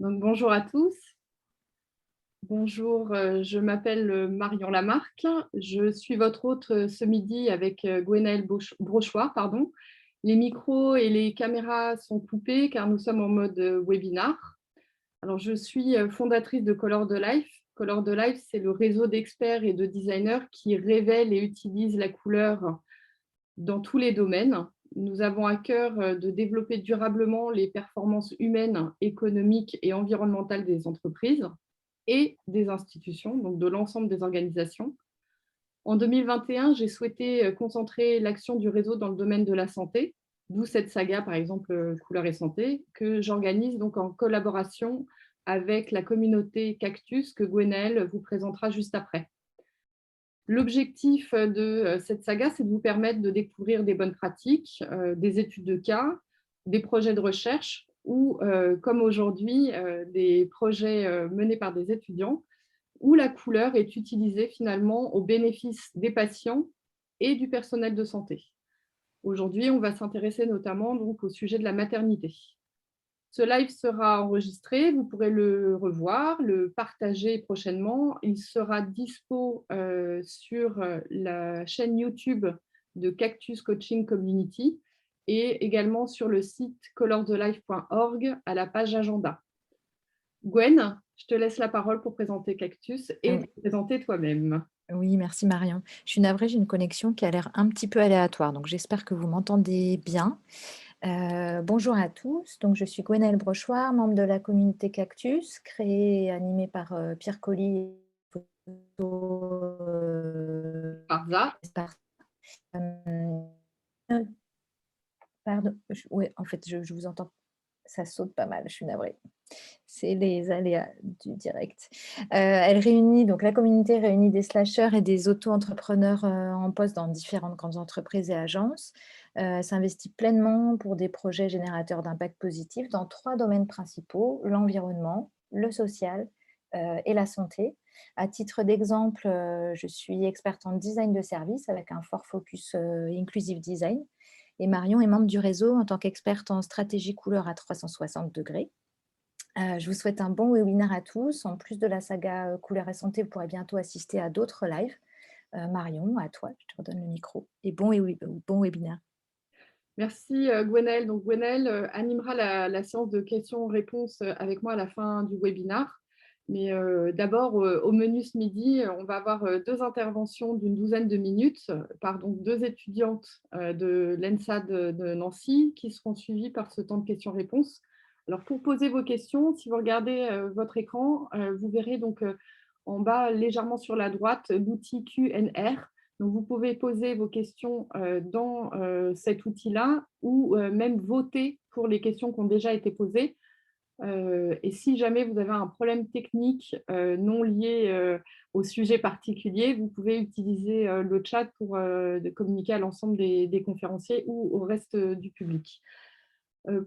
Donc, bonjour à tous. Bonjour, je m'appelle Marion Lamarque. Je suis votre hôte ce midi avec Gwenaëlle Brochoir. Pardon. Les micros et les caméras sont coupés car nous sommes en mode webinar. Alors, je suis fondatrice de Color the Life. Color the Life, c'est le réseau d'experts et de designers qui révèlent et utilisent la couleur dans tous les domaines. Nous avons à cœur de développer durablement les performances humaines, économiques et environnementales des entreprises et des institutions, donc de l'ensemble des organisations. En 2021, j'ai souhaité concentrer l'action du réseau dans le domaine de la santé, d'où cette saga, par exemple, Couleur et Santé, que j'organise donc en collaboration avec la communauté Cactus que Gwenaëlle vous présentera juste après. L'objectif de cette saga, c'est de vous permettre de découvrir des bonnes pratiques, des études de cas, des projets de recherche ou, comme aujourd'hui, des projets menés par des étudiants où la couleur est utilisée finalement au bénéfice des patients et du personnel de santé. Aujourd'hui, on va s'intéresser notamment donc au sujet de la maternité. Ce live sera enregistré, vous pourrez le revoir, le partager prochainement. Il sera dispo sur la chaîne YouTube de Cactus Coaching Community et également sur le site colorthelife.org à la page agenda. Gwen, je te laisse la parole pour présenter Cactus et te présenter toi-même. Oui, merci Marion. Je suis navrée, j'ai une connexion qui a l'air un petit peu aléatoire, donc j'espère que vous m'entendez bien. Bonjour à tous, donc je suis Gwenaëlle Brochoir, membre de la communauté Cactus, créée et animée par Pierre Colly Parza. Pardon, oui, en fait, je vous entends, ça saute pas mal, je suis navrée. C'est les aléas du direct. Elle réunit, donc la communauté réunit des slasheurs et des auto-entrepreneurs en poste dans différentes grandes entreprises et agences. S'investit pleinement pour des projets générateurs d'impact positif dans 3 domaines principaux, l'environnement, le social et la santé. À titre d'exemple, je suis experte en design de service avec un fort focus inclusive design. Et Marion est membre du réseau en tant qu'experte en stratégie couleur à 360 degrés. Je vous souhaite un bon webinaire à tous. En plus de la saga Couleur et Santé, vous pourrez bientôt assister à d'autres lives. Marion, à toi, je te redonne le micro. Et bon webinaire. Merci Gwenaëlle. Donc Gwenaëlle animera la séance de questions-réponses avec moi à la fin du webinaire. Mais d'abord, au menu ce midi, on va avoir 2 interventions d'une douzaine de minutes par donc 2 étudiantes de l'ENSA de Nancy qui seront suivies par ce temps de questions-réponses. Alors pour poser vos questions, si vous regardez votre écran, vous verrez donc en bas légèrement sur la droite l'outil Q&R. Donc, vous pouvez poser vos questions dans cet outil-là ou même voter pour les questions qui ont déjà été posées. Et si jamais vous avez un problème technique non lié au sujet particulier, vous pouvez utiliser le chat pour communiquer à l'ensemble des conférenciers ou au reste du public.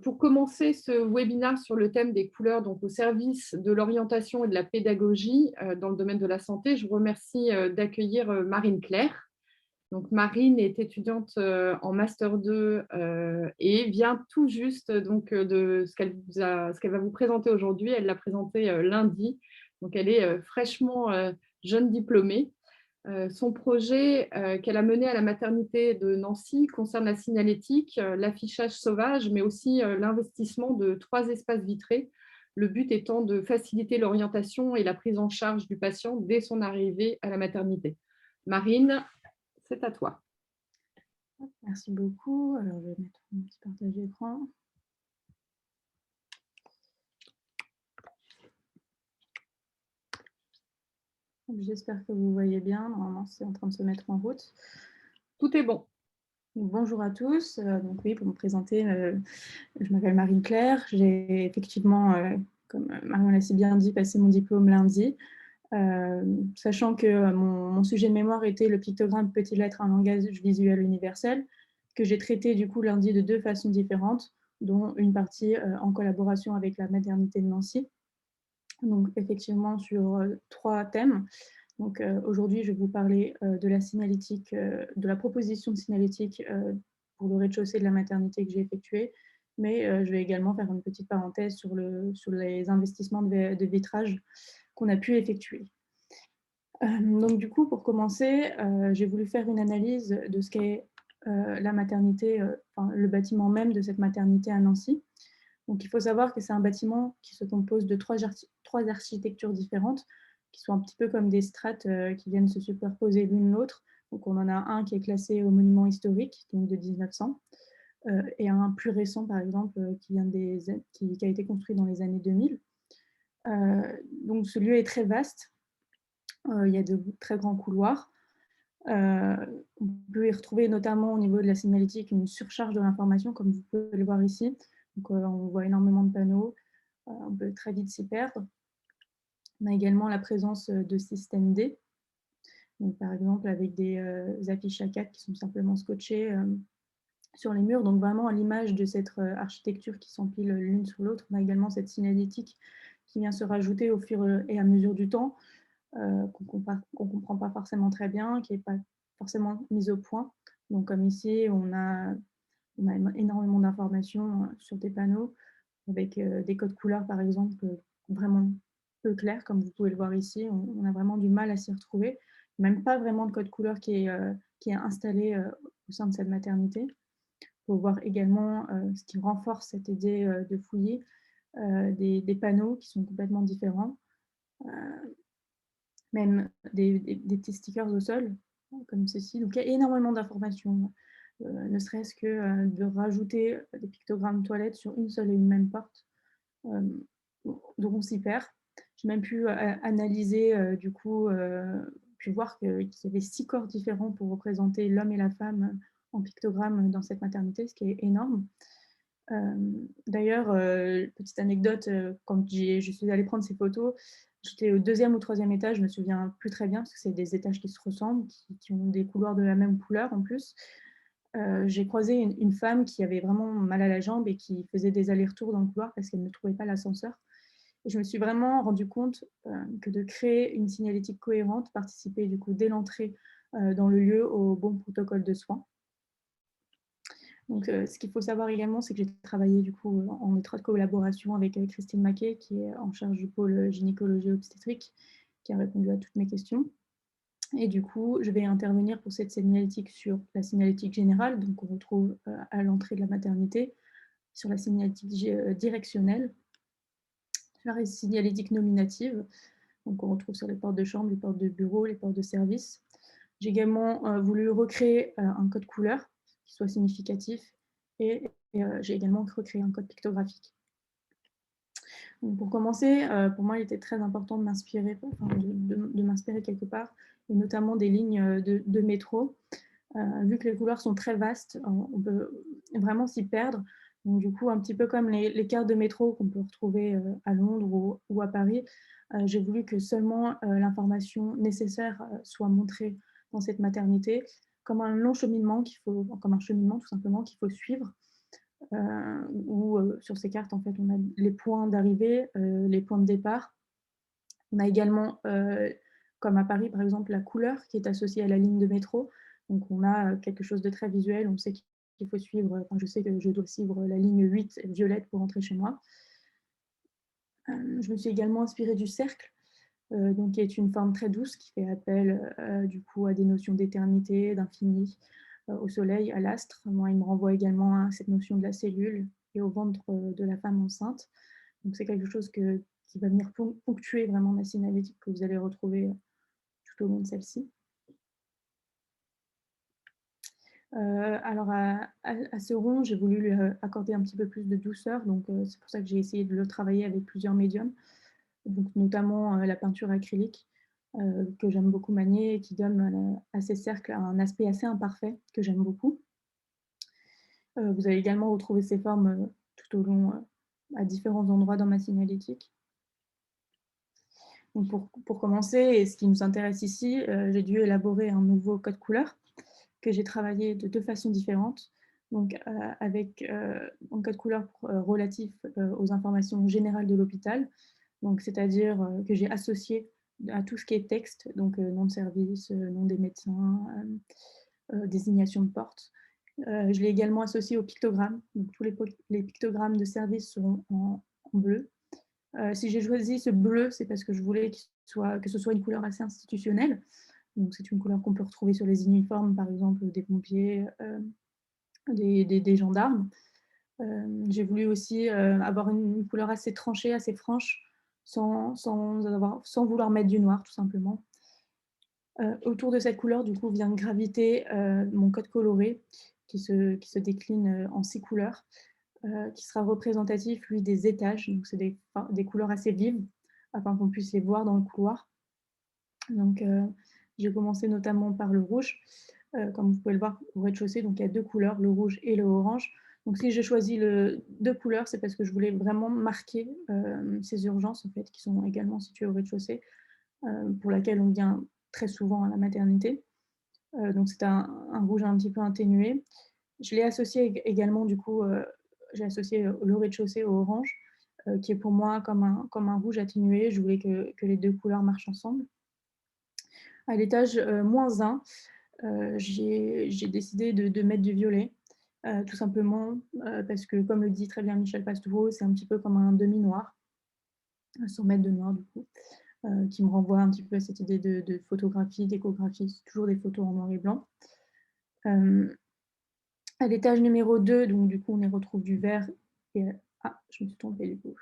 Pour commencer ce webinaire sur le thème des couleurs, donc au service de l'orientation et de la pédagogie dans le domaine de la santé, je vous remercie d'accueillir Marine Claire. Donc Marine est étudiante en Master 2 et vient tout juste donc, de ce qu'elle va vous présenter aujourd'hui. Elle l'a présenté lundi, donc elle est fraîchement jeune diplômée. Son projet qu'elle a mené à la maternité de Nancy concerne la signalétique, l'affichage sauvage, mais aussi l'investissement de 3 espaces vitrés, le but étant de faciliter l'orientation et la prise en charge du patient dès son arrivée à la maternité. Marine, c'est à toi. Merci beaucoup. Alors, je vais mettre un petit partage d'écran. J'espère que vous voyez bien. Normalement, c'est en train de se mettre en route. Tout est bon. Donc, bonjour à tous. Donc oui, pour me présenter, je m'appelle Marine Claire. J'ai effectivement, comme Marion l'a si bien dit, passé mon diplôme lundi. Sachant que mon sujet de mémoire était le pictogramme petites lettres, un langage visuel universel, que j'ai traité du coup lundi de 2 façons différentes, dont une partie en collaboration avec la maternité de Nancy. Donc effectivement sur 3 thèmes. Donc aujourd'hui, je vais vous parler de la signalétique, de la proposition de signalétique pour le rez-de-chaussée de la maternité que j'ai effectuée, mais je vais également faire une petite parenthèse sur les investissements de vitrage qu'on a pu effectuer. Donc du coup, pour commencer, j'ai voulu faire une analyse de ce qu'est la maternité, enfin, le bâtiment même de cette maternité à Nancy. Donc il faut savoir que c'est un bâtiment qui se compose de trois architectures différentes, qui sont un petit peu comme des strates qui viennent se superposer l'une l'autre. Donc on en a un qui est classé au monument historique, donc de 1900, et un plus récent, par exemple, qui a été construit dans les années 2000. Donc ce lieu est très vaste. Il y a de très grands couloirs. Euh, on peut y retrouver notamment au niveau de la signalétique une surcharge de l'information, comme vous pouvez le voir ici. Donc, on voit énormément de panneaux, on peut très vite s'y perdre. On a également la présence de systèmes D, donc, par exemple avec des affiches A4 qui sont simplement scotchées sur les murs. Donc vraiment à l'image de cette architecture qui s'empile l'une sur l'autre, on a également cette signalétique qui vient se rajouter au fur et à mesure du temps, qu'on ne comprend pas forcément très bien, qui n'est pas forcément mise au point. Donc comme ici, on a énormément d'informations sur des panneaux avec des codes couleurs, par exemple, vraiment peu clairs, comme vous pouvez le voir ici. On a vraiment du mal à s'y retrouver. Même pas vraiment de code couleur qui est installé au sein de cette maternité. Il faut voir également ce qui renforce cette idée de fouiller, des panneaux qui sont complètement différents, même des petits stickers au sol, comme ceci. Donc il y a énormément d'informations. Ne serait-ce que de rajouter des pictogrammes toilettes sur une seule et une même porte. Donc on s'y perd. J'ai même pu analyser, du coup, puis voir qu'il y avait 6 corps différents pour représenter l'homme et la femme en pictogramme dans cette maternité, ce qui est énorme. D'ailleurs, petite anecdote, quand je suis allée prendre ces photos, j'étais au 2e ou 3e étage, je me souviens plus très bien, parce que c'est des étages qui se ressemblent, qui ont des couloirs de la même couleur en plus. J'ai croisé une femme qui avait vraiment mal à la jambe et qui faisait des allers-retours dans le couloir parce qu'elle ne trouvait pas l'ascenseur. Et je me suis vraiment rendu compte que de créer une signalétique cohérente participait du coup dès l'entrée dans le lieu au bon protocole de soins. Donc, ce qu'il faut savoir également, c'est que j'ai travaillé du coup en étroite collaboration avec Christine Maquet, qui est en charge du pôle gynécologie obstétrique, qui a répondu à toutes mes questions. Et du coup, je vais intervenir pour cette signalétique sur la signalétique générale, donc on retrouve à l'entrée de la maternité, sur la signalétique directionnelle, sur la signalétique nominative, donc on retrouve sur les portes de chambre, les portes de bureau, les portes de service. J'ai également voulu recréer un code couleur qui soit significatif et j'ai également recréé un code pictographique. Donc pour commencer, pour moi, il était très important de m'inspirer, de m'inspirer quelque part, et notamment des lignes de métro. Vu que les couloirs sont très vastes, on peut vraiment s'y perdre. Donc, du coup, un petit peu comme les cartes de métro qu'on peut retrouver à Londres ou à Paris, j'ai voulu que seulement l'information nécessaire soit montrée dans cette maternité, comme un long cheminement comme un cheminement tout simplement qu'il faut suivre. Où sur ces cartes, en fait, on a les points d'arrivée, les points de départ. On a également, comme à Paris, par exemple, la couleur qui est associée à la ligne de métro. Donc, on a quelque chose de très visuel. On sait qu'il faut suivre, enfin, je sais que je dois suivre la ligne 8 violette pour rentrer chez moi. Je me suis également inspirée du cercle, donc, qui est une forme très douce qui fait appel du coup à des notions d'éternité, d'infini, au soleil, à l'astre. Moi, il me renvoie également à cette notion de la cellule et au ventre de la femme enceinte. Donc, c'est quelque chose qui va venir ponctuer vraiment ma signalétique que vous allez retrouver tout au long de celle-ci. Alors, à ce rond, j'ai voulu lui accorder un petit peu plus de douceur. Donc, c'est pour ça que j'ai essayé de le travailler avec plusieurs médiums, donc notamment la peinture acrylique, que j'aime beaucoup manier et qui donne à ces cercles un aspect assez imparfait que j'aime beaucoup. Vous allez également retrouver ces formes tout au long, à différents endroits dans ma signalétique. Donc pour commencer, et ce qui nous intéresse ici, j'ai dû élaborer un nouveau code couleur que j'ai travaillé de 2 façons différentes. Donc avec un code couleur relatif aux informations générales de l'hôpital, donc c'est-à-dire que j'ai associé à tout ce qui est texte, donc nom de service, nom des médecins, désignation de porte. Je l'ai également associé aux pictogrammes. Donc, tous les pictogrammes de service seront en bleu. Si j'ai choisi ce bleu, c'est parce que je voulais que ce soit une couleur assez institutionnelle. Donc, c'est une couleur qu'on peut retrouver sur les uniformes, par exemple, des pompiers, des gendarmes. J'ai voulu aussi avoir une couleur assez tranchée, assez franche, sans vouloir mettre du noir, tout simplement. Autour de cette couleur, du coup, vient graviter mon code coloré qui se décline en 6 couleurs, qui sera représentatif, lui, des étages. Donc, c'est des couleurs assez vives, afin qu'on puisse les voir dans le couloir. Donc, j'ai commencé notamment par le rouge. Comme vous pouvez le voir au rez-de-chaussée, donc il y a 2 couleurs, le rouge et le orange. Donc, si j'ai choisi 2 couleurs, c'est parce que je voulais vraiment marquer ces urgences, en fait, qui sont également situées au rez-de-chaussée, pour laquelle on vient très souvent à la maternité. Donc, c'est un rouge un petit peu atténué. Je l'ai associé également, du coup, j'ai associé le rez-de-chaussée au orange, qui est pour moi comme un rouge atténué. Je voulais que les 2 couleurs marchent ensemble. À l'étage -1, j'ai décidé de mettre du violet, tout simplement parce que, comme le dit très bien Michel Pastoureau, c'est un petit peu comme un demi-noir, sans mettre de noir du coup, qui me renvoie un petit peu à cette idée de photographie, d'échographie, c'est toujours des photos en noir et blanc. À l'étage numéro 2, donc du coup on y retrouve du vert et je me suis trompée du coup.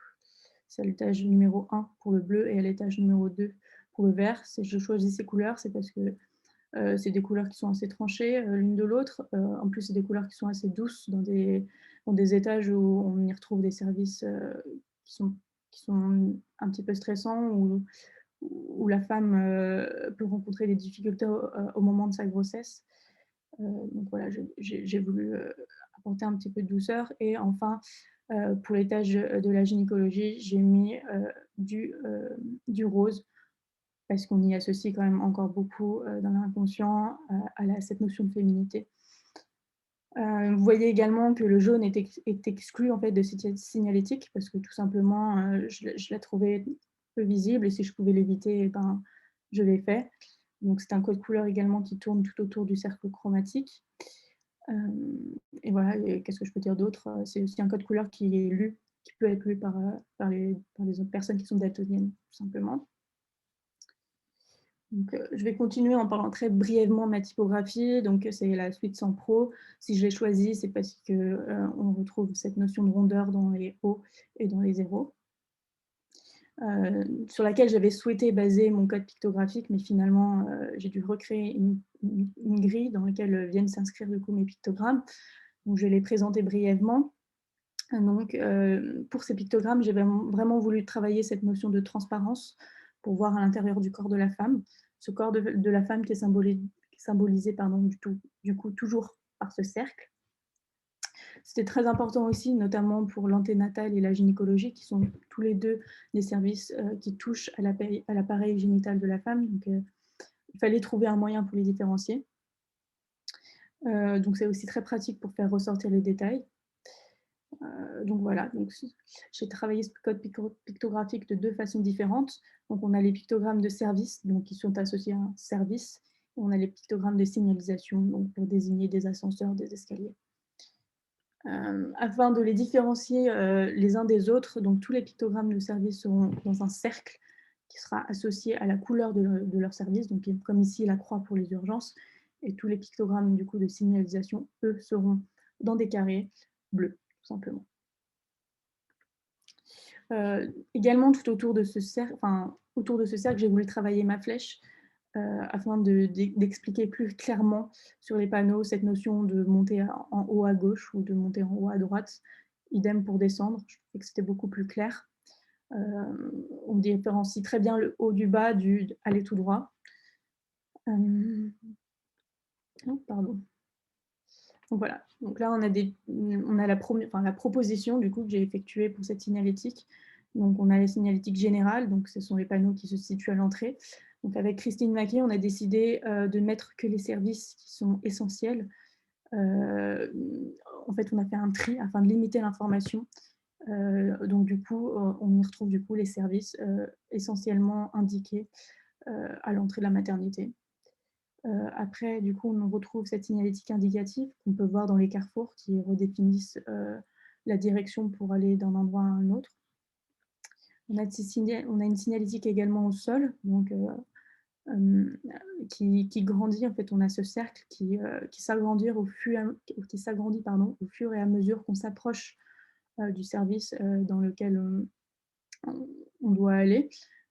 C'est à l'étage numéro 1 pour le bleu et à l'étage numéro 2 pour le vert. Si je choisis ces couleurs, c'est parce que c'est des couleurs qui sont assez tranchées l'une de l'autre. En plus, c'est des couleurs qui sont assez douces dans des étages où on y retrouve des services qui sont un petit peu stressants, où la femme peut rencontrer des difficultés au moment de sa grossesse. Donc voilà, j'ai voulu apporter un petit peu de douceur. Et enfin, pour l'étage de la gynécologie, j'ai mis du rose, parce qu'on y associe quand même encore beaucoup dans l'inconscient cette notion de féminité. Vous voyez également que le jaune est exclu en fait de cette signalétique, parce que tout simplement, je la trouvais peu visible, et si je pouvais l'éviter, eh ben, je l'ai fait. Donc c'est un code couleur également qui tourne tout autour du cercle chromatique. Et voilà, et qu'est-ce que je peux dire d'autre? C'est aussi un code couleur qui peut être lu par les autres personnes qui sont daltoniennes, tout simplement. Donc, je vais continuer en parlant très brièvement de ma typographie. Donc, c'est la suite sans pro. Si je l'ai choisie, c'est parce qu'on retrouve cette notion de rondeur dans les hauts et dans les zéros, sur laquelle j'avais souhaité baser mon code pictographique, mais finalement, j'ai dû recréer une grille dans laquelle viennent s'inscrire du coup mes pictogrammes. Donc, je vais les présenter brièvement. Donc, pour ces pictogrammes, j'ai vraiment voulu travailler cette notion de transparence pour voir à l'intérieur du corps de la femme. Ce corps de la femme qui est symbolisé du coup toujours par ce cercle. C'était très important aussi, notamment pour l'anténatal et la gynécologie, qui sont tous les deux des services qui touchent à l'appareil génital de la femme. Donc, il fallait trouver un moyen pour les différencier. Donc, c'est aussi très pratique pour faire ressortir les détails. Donc voilà, j'ai travaillé ce code pictographique de 2 façons différentes. Donc on a les pictogrammes de service, donc qui sont associés à un service, et on a les pictogrammes de signalisation, donc pour désigner des ascenseurs, des escaliers. Afin de les différencier les uns des autres, donc tous les pictogrammes de service seront dans un cercle qui sera associé à la couleur de leur service, donc comme ici la croix pour les urgences, et tous les pictogrammes du coup de signalisation, eux, seront dans des carrés bleus, tout simplement. Également, tout autour de ce cercle, j'ai voulu travailler ma flèche afin d'expliquer plus clairement sur les panneaux cette notion de monter en haut à gauche ou de monter en haut à droite. Idem pour descendre, je trouvais que c'était beaucoup plus clair. On différencie très bien le haut du bas du aller tout droit. Pardon. Donc voilà, donc là on a la proposition du coup que j'ai effectuée pour cette signalétique. Donc on a la signalétique générale, donc ce sont les panneaux qui se situent à l'entrée. Donc avec Christine Maquet, on a décidé de mettre que les services qui sont essentiels. En fait, on a fait un tri afin de limiter l'information. Donc du coup, on y retrouve du coup les services essentiellement indiqués à l'entrée de la maternité. Après, du coup, on retrouve cette signalétique indicative qu'on peut voir dans les carrefours qui redéfinissent la direction pour aller d'un endroit à un autre. On a une signalétique également au sol, donc qui grandit. En fait, on a ce cercle qui s'agrandit au fur et à mesure qu'on s'approche du service dans lequel on doit aller.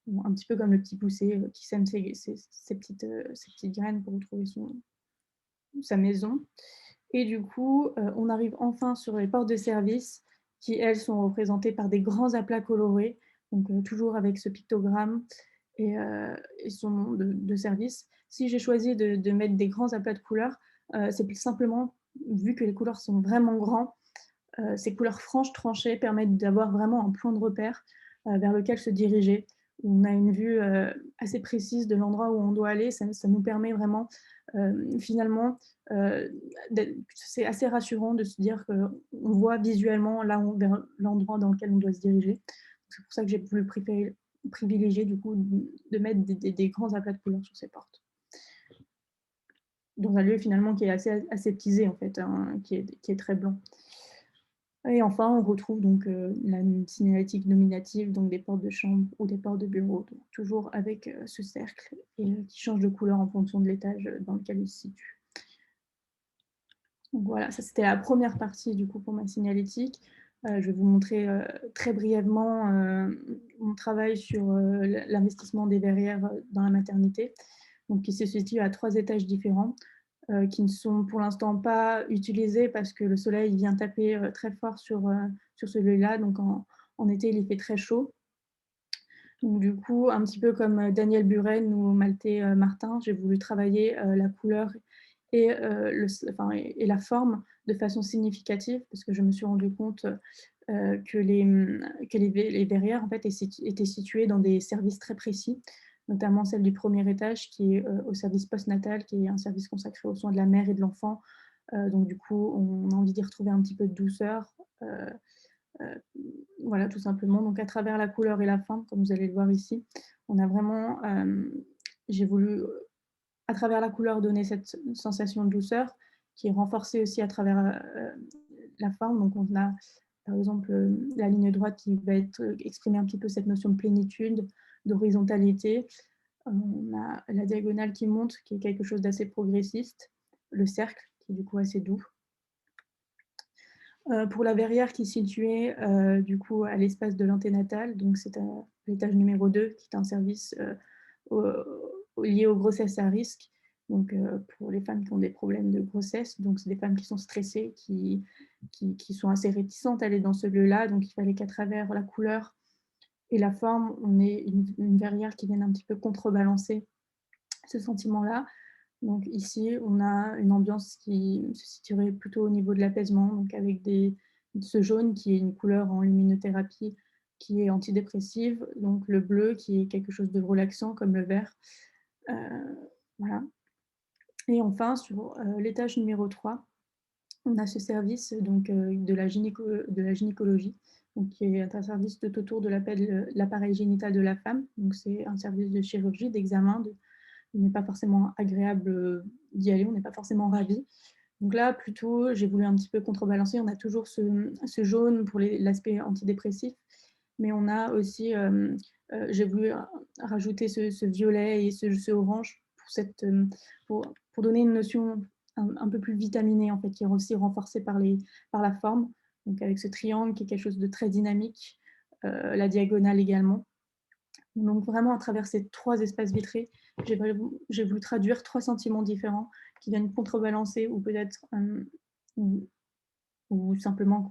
Bon, un petit peu comme le petit poussé qui sème ses petites graines pour retrouver sa maison. Et du coup, on arrive enfin sur les portes de service qui, elles, sont représentées par des grands aplats colorés, donc toujours avec ce pictogramme et son nom de service. Si j'ai choisi de mettre des grands aplats de couleurs, c'est plus simplement, vu que les couleurs sont vraiment grands, ces couleurs franches tranchées permettent d'avoir vraiment un point de repère vers lequel se diriger. On a une vue assez précise de l'endroit où on doit aller. Ça nous permet vraiment, finalement, c'est assez rassurant de se dire qu'on voit visuellement vers l'endroit dans lequel on doit se diriger. C'est pour ça que j'ai voulu privilégier du coup de mettre des grands aplats de couleurs sur ces portes. Dans un lieu finalement qui est assez aseptisé en fait, hein, qui est très blanc. Et enfin, on retrouve donc la signalétique nominative, donc des portes de chambre ou des portes de bureau, donc toujours avec ce cercle et qui change de couleur en fonction de l'étage dans lequel il se situe. Donc voilà, ça c'était la première partie du coup pour ma signalétique. Je vais vous montrer très brièvement mon travail sur l'investissement des verrières dans la maternité, donc qui se situe à 3 étages différents. Qui ne sont pour l'instant pas utilisés parce que le soleil vient taper très fort sur ce lieu-là. Donc en été, il fait très chaud. Donc du coup, un petit peu comme Daniel Buren ou Malte Martin, j'ai voulu travailler la couleur et la forme de façon significative parce que je me suis rendu compte que les verrières en fait, étaient situées dans des services très précis, notamment celle du premier étage qui est au service postnatal, qui est un service consacré aux soins de la mère et de l'enfant. Donc du coup, on a envie d'y retrouver un petit peu de douceur. Voilà, tout simplement. Donc à travers la couleur et la forme, comme vous allez le voir ici, on a vraiment, j'ai voulu, à travers la couleur, donner cette sensation de douceur qui est renforcée aussi à travers la forme. Donc on a par exemple la ligne droite qui va exprimer un petit peu cette notion de plénitude, d'horizontalité. On a la diagonale qui monte, qui est quelque chose d'assez progressiste, le cercle qui est du coup assez doux. Pour la verrière qui est située du coup à l'espace de l'anténatal, donc c'est à l'étage numéro 2, qui est un service lié aux grossesses à risque, donc pour les femmes qui ont des problèmes de grossesse, donc c'est des femmes qui sont stressées, qui sont assez réticentes à aller dans ce lieu-là, donc il fallait qu'à travers la couleur et la forme, on ait une verrière qui vienne un petit peu contrebalancer ce sentiment-là. Donc ici, on a une ambiance qui se situerait plutôt au niveau de l'apaisement, donc avec ce jaune qui est une couleur en luminothérapie qui est antidépressive, donc le bleu qui est quelque chose de relaxant comme le vert. Voilà. Et enfin, sur l'étage numéro 3, on a ce service donc, de la gynécologie, donc, qui est un service tout autour de l'appareil génital de la femme. Donc c'est un service de chirurgie, d'examen, il n'est pas forcément agréable d'y aller, on n'est pas forcément ravi. Donc là, plutôt, j'ai voulu un petit peu contrebalancer. On a toujours ce jaune pour l'aspect antidépressif, mais on a aussi, j'ai voulu rajouter ce violet et ce orange pour donner une notion un peu plus vitaminée, en fait, qui est aussi renforcée par la forme. Donc avec ce triangle qui est quelque chose de très dynamique, la diagonale également. Donc vraiment, à travers ces 3 espaces vitrés, j'ai voulu traduire 3 sentiments différents qui viennent contrebalancer ou peut-être ou simplement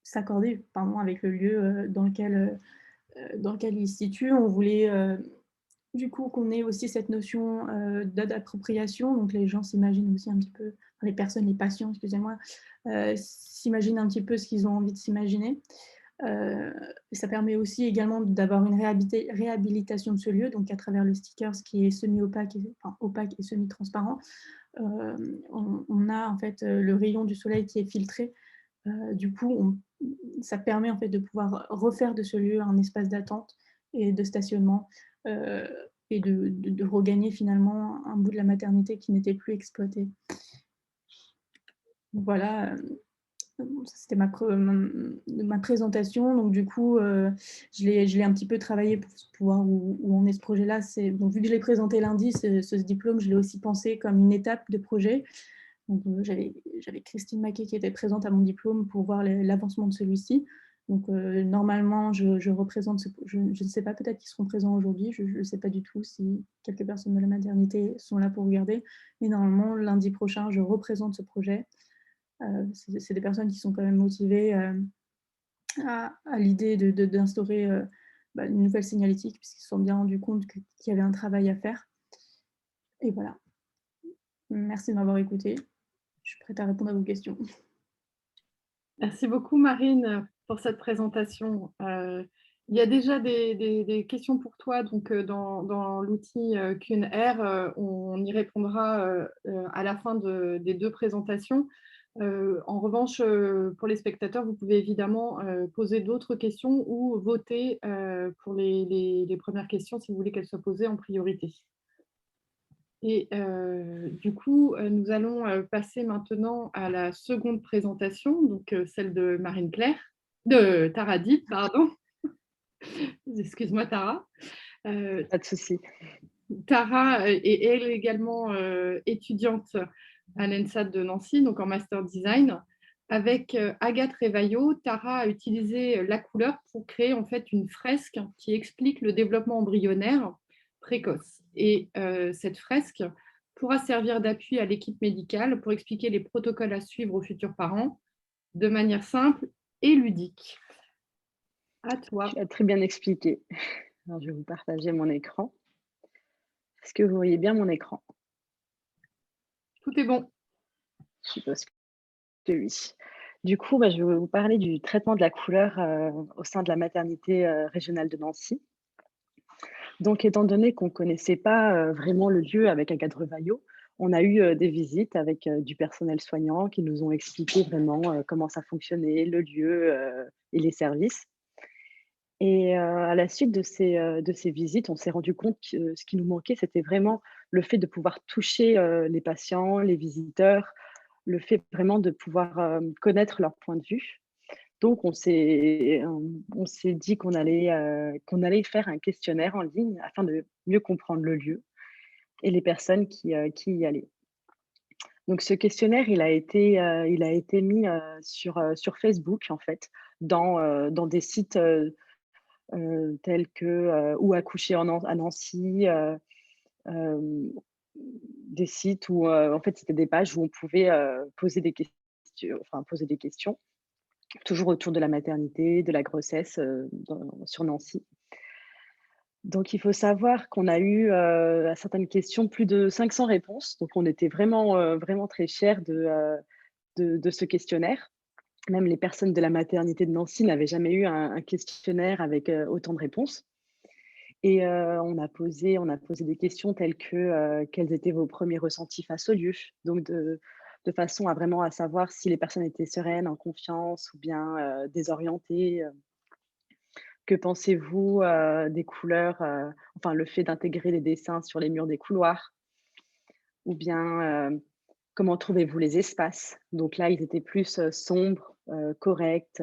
s'accorder avec le lieu dans lequel il se situe. On voulait du coup qu'on ait aussi cette notion d'appropriation. Donc les gens s'imaginent aussi un petit peu, les patients, excusez-moi, s'imaginent un petit peu ce qu'ils ont envie de s'imaginer. Ça permet aussi également d'avoir une réhabilitation de ce lieu, donc à travers le sticker qui est semi-opaque, opaque et semi-transparent. On a en fait le rayon du soleil qui est filtré. Du coup, ça permet en fait de pouvoir refaire de ce lieu un espace d'attente et de stationnement et de regagner finalement un bout de la maternité qui n'était plus exploité. Voilà, ça c'était ma présentation. Donc du coup, je l'ai un petit peu travaillé pour voir où en est ce projet-là. Donc vu que je l'ai présenté lundi, ce diplôme, je l'ai aussi pensé comme une étape de projet. Donc j'avais Christine Maquet qui était présente à mon diplôme pour voir l'avancement de celui-ci. Donc normalement, je représente, je ne sais pas, peut-être qu'ils seront présents aujourd'hui, je ne sais pas du tout si quelques personnes de la maternité sont là pour regarder, mais normalement, lundi prochain, je représente ce projet. C'est des personnes qui sont quand même motivées à l'idée d'instaurer une nouvelle signalétique, puisqu'ils se sont bien rendus compte qu'il y avait un travail à faire. Et voilà. Merci de m'avoir écouté. Je suis prête à répondre à vos questions. Merci beaucoup Marine pour cette présentation. Il y a déjà des questions pour toi donc, dans l'outil Q&R. On y répondra à la fin des 2 présentations. En revanche, pour les spectateurs, vous pouvez évidemment poser d'autres questions ou voter pour les premières questions si vous voulez qu'elles soient posées en priorité. Et du coup, nous allons passer maintenant à la seconde présentation, donc celle de de Tara Deep, pardon. Excuse-moi Tara. Pas de souci. Tara est elle également étudiante à l'ENSAD de Nancy, donc en Master Design. Avec Agathe Revaillot, Tara a utilisé la couleur pour créer en fait une fresque qui explique le développement embryonnaire précoce. Et cette fresque pourra servir d'appui à l'équipe médicale pour expliquer les protocoles à suivre aux futurs parents de manière simple et ludique. À toi. Tu as très bien expliqué. Alors, je vais vous partager mon écran. Est-ce que vous voyez bien mon écran? Tout est bon. Je suppose que oui. Du coup, je vais vous parler du traitement de la couleur au sein de la maternité régionale de Nancy. Donc, étant donné qu'on ne connaissait pas vraiment le lieu avec Agathe Revaillot, on a eu des visites avec du personnel soignant qui nous ont expliqué vraiment comment ça fonctionnait, le lieu et les services. Et à la suite de ces visites, on s'est rendu compte que ce qui nous manquait, c'était vraiment le fait de pouvoir toucher les patients, les visiteurs, le fait vraiment de pouvoir connaître leur point de vue. Donc on s'est dit qu'on allait faire un questionnaire en ligne afin de mieux comprendre le lieu et les personnes qui y allaient. Donc ce questionnaire, il a été mis sur Facebook, en fait, dans des sites tels que Où accoucher à Nancy, des sites où en fait, c'était des pages où on pouvait poser des questions, toujours autour de la maternité, de la grossesse sur Nancy. Donc il faut savoir qu'on a eu à certaines questions plus de 500 réponses. Donc on était vraiment très fiers de ce questionnaire. Même les personnes de la maternité de Nancy n'avaient jamais eu un questionnaire avec autant de réponses. Et on a posé des questions telles que quels étaient vos premiers ressentis face au lieu? Donc de façon à vraiment savoir si les personnes étaient sereines, en confiance ou bien désorientées. Que pensez-vous des couleurs, enfin le fait d'intégrer les dessins sur les murs des couloirs? Ou bien comment trouvez-vous les espaces? Donc là, ils étaient plus sombres, corrects,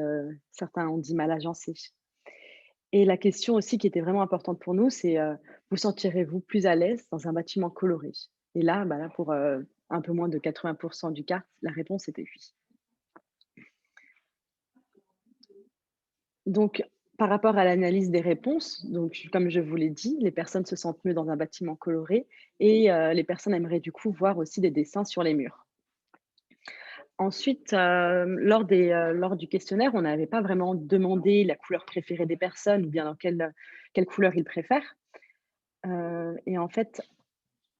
certains ont dit mal agencés. Et la question aussi qui était vraiment importante pour nous, c'est vous sentirez-vous plus à l'aise dans un bâtiment coloré? Et là, là pour un peu moins de 80% du cas, la réponse était oui. Donc, par rapport à l'analyse des réponses, donc comme je vous l'ai dit, les personnes se sentent mieux dans un bâtiment coloré et les personnes aimeraient du coup voir aussi des dessins sur les murs. Ensuite, lors du questionnaire, on n'avait pas vraiment demandé la couleur préférée des personnes ou bien dans quelle couleur ils préfèrent. Et en fait,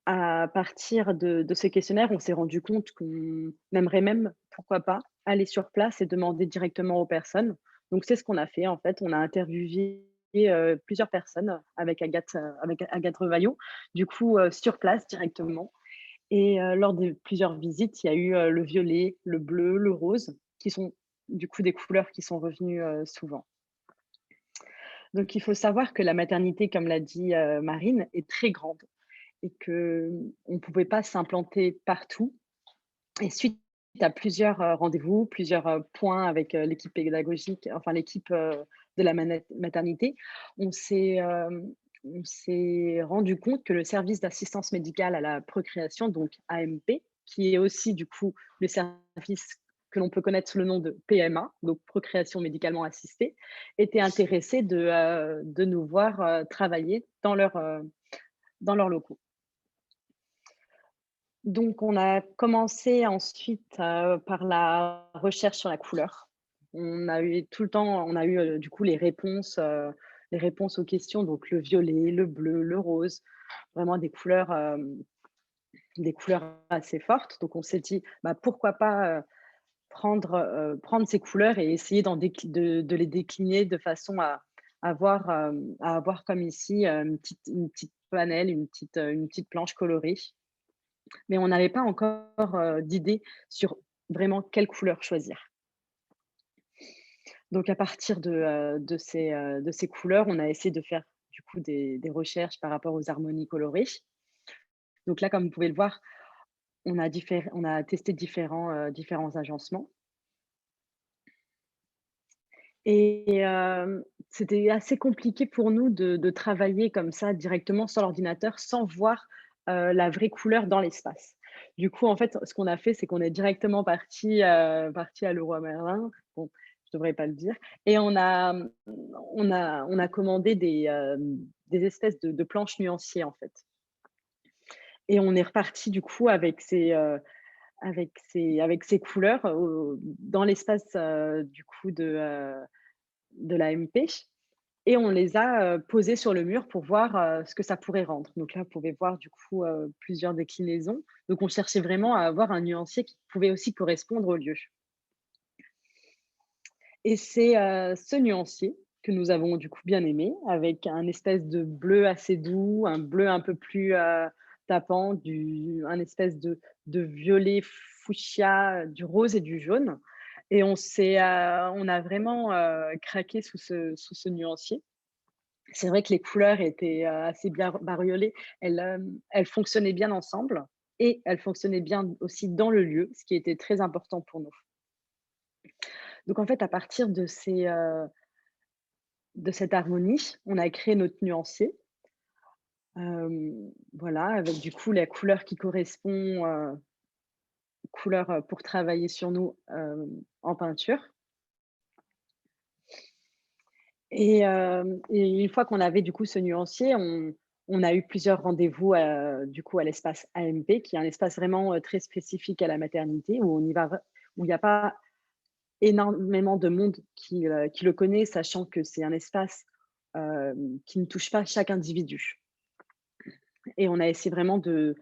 à partir de ce questionnaire, on s'est rendu compte qu'on aimerait même, pourquoi pas, aller sur place et demander directement aux personnes. Donc c'est ce qu'on a fait en fait, on a interviewé plusieurs personnes avec Agathe Revaillot, du coup sur place directement. Et lors de plusieurs visites, il y a eu le violet, le bleu, le rose, qui sont du coup des couleurs qui sont revenues souvent. Donc, il faut savoir que la maternité, comme l'a dit Marine, est très grande et qu'on ne pouvait pas s'implanter partout. Et suite à plusieurs rendez-vous, plusieurs points avec l'équipe pédagogique, enfin l'équipe de la maternité, on s'est rendu compte que le service d'assistance médicale à la procréation, donc AMP, qui est aussi du coup le service que l'on peut connaître sous le nom de PMA, donc procréation médicalement assistée, était intéressé de nous voir travailler dans leurs locaux. Donc, on a commencé ensuite par la recherche sur la couleur. On a eu tout le temps, on a eu du coup les réponses aux questions, donc le violet, le bleu, le rose, vraiment des couleurs assez fortes. Donc, on s'est dit, bah, pourquoi pas prendre ces couleurs et essayer de les décliner de façon à avoir comme ici une petite panel, une petite planche colorée. Mais on n'avait pas encore d'idée sur vraiment quelle couleur choisir. Donc à partir de ces couleurs, on a essayé de faire du coup des recherches par rapport aux harmonies colorées. Donc là, comme vous pouvez le voir, on a testé différents agencements et c'était assez compliqué pour nous de travailler comme ça directement sur l'ordinateur sans voir la vraie couleur dans l'espace. Du coup, en fait, ce qu'on a fait, c'est qu'on est directement parti à Leroy Merlin. Bon, je devrais pas le dire et on a commandé des espèces de planches nuanciées, en fait et on est reparti du coup avec ces couleurs, dans l'espace, du coup de l'AMP et on les a, posées sur le mur pour voir, ce que ça pourrait rendre. Donc là, vous pouvez voir du coup, plusieurs déclinaisons. Donc on cherchait vraiment à avoir un nuancier qui pouvait aussi correspondre au lieu. Et c'est, ce nuancier que nous avons du coup bien aimé, avec un espèce de bleu assez doux, un bleu un peu plus, tapant, un espèce de violet fuchsia, du rose et du jaune et on a vraiment, craqué sous ce nuancier. C'est vrai que les couleurs étaient, assez bien bariolées. Elles fonctionnaient bien ensemble et elles fonctionnaient bien aussi dans le lieu, ce qui était très important pour nous. Donc en fait, à partir de cette harmonie, on a créé notre nuancier. Voilà, avec du coup la couleur qui correspond, couleur, pour travailler sur nous, en peinture. Et une fois qu'on avait du coup ce nuancier, on a eu plusieurs rendez-vous, du coup à l'espace AMP, qui est un espace vraiment, très spécifique à la maternité où on y va où il n'y a pas énormément de monde qui le connaît, sachant que c'est un espace, qui ne touche pas chaque individu. Et on a essayé vraiment de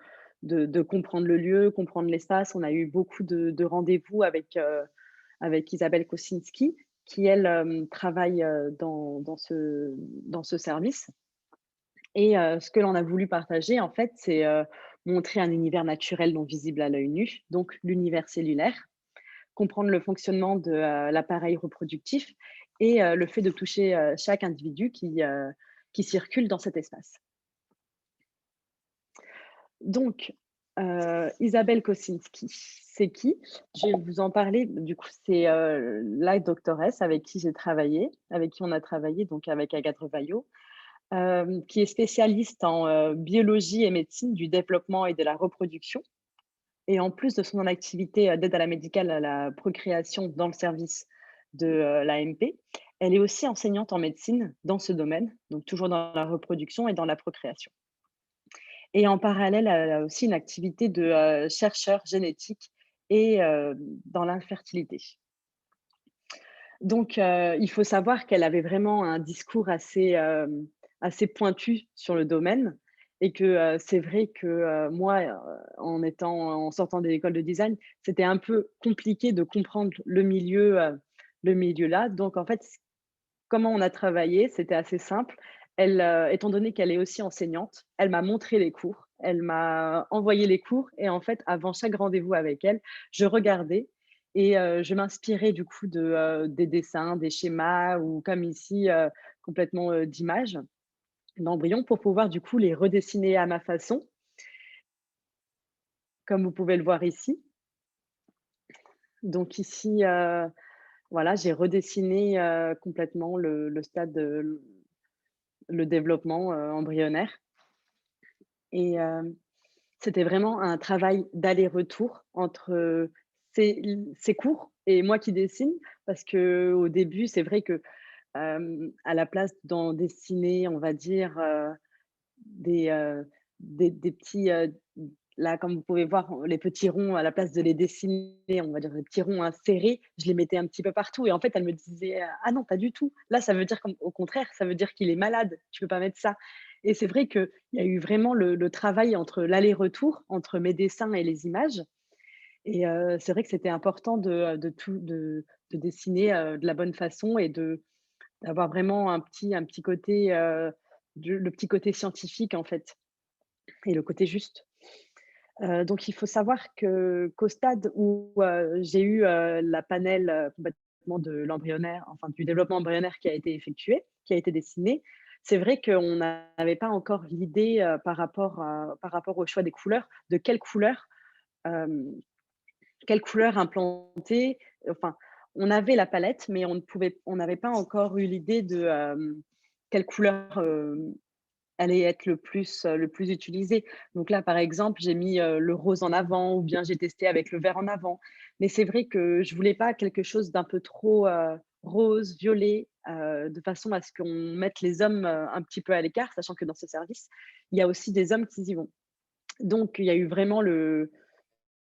comprendre le lieu, comprendre l'espace. On a eu beaucoup de rendez-vous avec Isabelle Kosinski, qui elle, travaille, dans ce service et ce que l'on a voulu partager en fait, c'est, montrer un univers naturel non visible à l'œil nu, donc l'univers cellulaire, comprendre le fonctionnement de, l'appareil reproductif et le fait de toucher, chaque individu qui circule dans cet espace. Donc, Isabelle Kosinski, c'est qui? Je vais vous en parler. Du coup, c'est, la doctoresse avec qui on a travaillé, donc avec Agathe Revaillot, qui est spécialiste en, biologie et médecine du développement et de la reproduction et en plus de son activité, d'aide à la médicale à la procréation dans le service de, l'AMP, elle est aussi enseignante en médecine dans ce domaine, donc toujours dans la reproduction et dans la procréation. Et en parallèle, elle a aussi une activité de, chercheur génétique et dans l'infertilité. Donc il faut savoir qu'elle avait vraiment un discours assez pointu sur le domaine et que, c'est vrai que, moi, en sortant de l'école de design, c'était un peu compliqué de comprendre le milieu là. Donc en fait, comment on a travaillé? C'était assez simple. Elle, étant donné qu'elle est aussi enseignante, elle m'a montré les cours, elle m'a envoyé les cours et en fait, avant chaque rendez-vous avec elle, je regardais Et je m'inspirais du coup des dessins, des schémas ou comme ici, complètement, d'images d'embryons pour pouvoir du coup les redessiner à ma façon, comme vous pouvez le voir ici. Donc ici, voilà, j'ai redessiné, complètement le stade, le développement, embryonnaire et c'était vraiment un travail d'aller-retour entre, ces cours et moi qui dessine. Parce qu'au début, c'est vrai que, à la place d'en dessiner, on va dire, des, heu, des petits, là, comme vous pouvez voir, les petits ronds, à la place de les dessiner, on va dire des petits ronds insérés, je les mettais un petit peu partout et en fait, elle me disait: «Ah non, pas du tout. Là, ça veut dire comme au contraire, ça veut dire qu'il est malade, tu peux pas mettre ça» et c'est vrai qu'il y a eu vraiment le travail entre l'aller-retour, entre mes dessins et les images et c'est vrai que c'était important de dessiner, de la bonne façon et d'avoir vraiment un petit côté, le petit côté scientifique, en fait et le côté juste. Donc il faut savoir qu'au stade où, j'ai eu, la panel, complètement de l'embryonnaire, enfin du développement embryonnaire qui a été effectué, qui a été dessiné, c'est vrai qu'on n'avait pas encore l'idée, par rapport au choix des couleurs, de hem, quelle couleur implanter. Enfin, on avait la palette, mais on n'avait pas encore eu l'idée de, quelle couleur, allait être le plus utilisé. Donc là, par exemple, j'ai mis, le rose en avant ou bien j'ai testé avec le vert en avant. Mais c'est vrai que je voulais pas quelque chose d'un peu trop, rose, violet, de façon à ce qu'on mette les hommes, un petit peu à l'écart, sachant que dans ce service, il y a aussi des hommes qui y vont. Donc il y a eu vraiment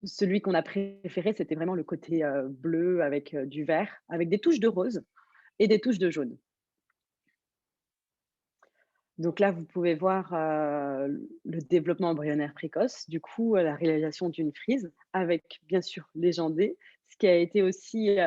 celui qu'on a préféré, c'était vraiment le côté, bleu avec, du vert, avec des touches de rose et des touches de jaune. Donc là, vous pouvez voir, le développement embryonnaire précoce, du coup, la réalisation d'une frise avec bien sûr légendé, ce qui a été aussi,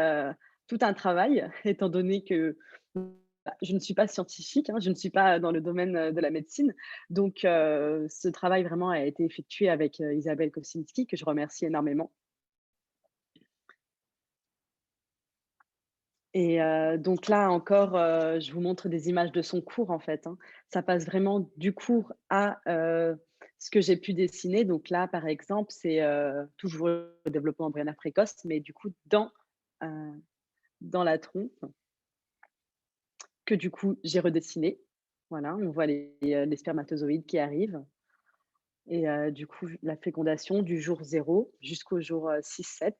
tout un travail étant donné que, bah, je ne suis pas scientifique, hein, je ne suis pas dans le domaine, de la médecine. Donc ce travail vraiment a été effectué avec, Isabelle Kosinski que je remercie énormément. Et donc là encore, je vous montre des images de son cours en fait, hein. Ça passe vraiment du cours à, ce que j'ai pu dessiner. Donc là, par exemple, c'est, toujours le développement embryonnaire précoce, mais du coup heu, dans la trompe que du coup j'ai redessiné. Voilà, on voit les spermatozoïdes qui arrivent et du coup la fécondation du jour 0 jusqu'au jour, 6-7.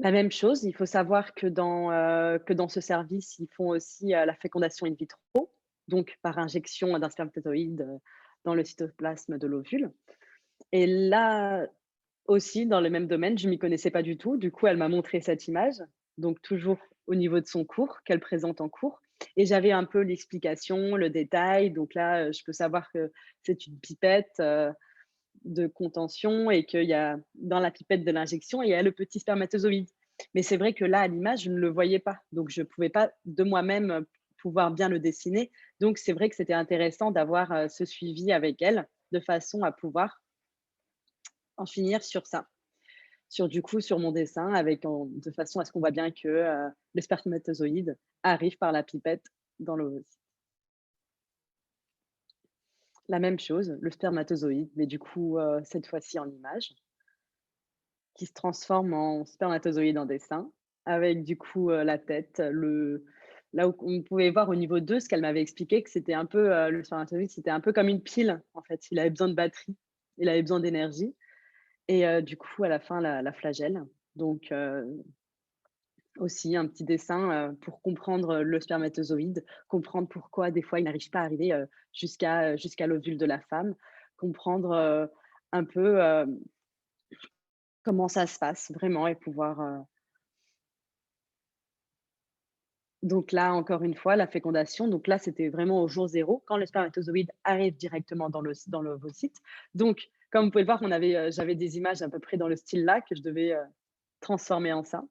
La même chose, il faut savoir que dans ce service, ils font aussi, la fécondation in vitro, donc par injection d'un spermatozoïde, dans le cytoplasme de l'ovule et là aussi, dans le même domaine, je m'y connaissais pas du tout. Du coup, elle m'a montré cette image, donc toujours au niveau de son cours, qu'elle présente en cours et j'avais un peu l'explication, le détail. Donc là, je peux savoir que c'est une pipette, de contention et qu'il y a dans la pipette de l'injection, il y a le petit spermatozoïde. Mais c'est vrai que là, à l'image, je ne le voyais pas. Donc, je ne pouvais pas de moi-même pouvoir bien le dessiner. Donc, c'est vrai que c'était intéressant d'avoir ce suivi avec elle de façon à pouvoir en finir sur ça. Sur mon dessin, de façon à ce qu'on voit bien que le spermatozoïde arrive par la pipette dans l'ovocyte. La même chose, le spermatozoïde, mais du coup, cette fois-ci en image. Qui se transforme en spermatozoïde en dessin, avec du coup, la tête, là où on pouvait voir au niveau 2 ce qu'elle m'avait expliqué que c'était un peu, le spermatozoïde, c'était un peu comme une pile, en fait. Il avait besoin de batterie, il avait besoin d'énergie et du coup, à la fin, la flagelle. Donc aussi un petit dessin, pour comprendre, le spermatozoïde, comprendre pourquoi des fois il n'arrive pas à arriver, jusqu'à l'ovule de la femme, comprendre, un peu, comment ça se passe vraiment et pouvoir, donc là, encore une fois, la fécondation, donc là, c'était vraiment au jour 0 quand le spermatozoïde arrive directement dans l'ovocyte. Donc comme vous pouvez le voir, j'avais des images à peu près dans le style là que je devais, transformer en ça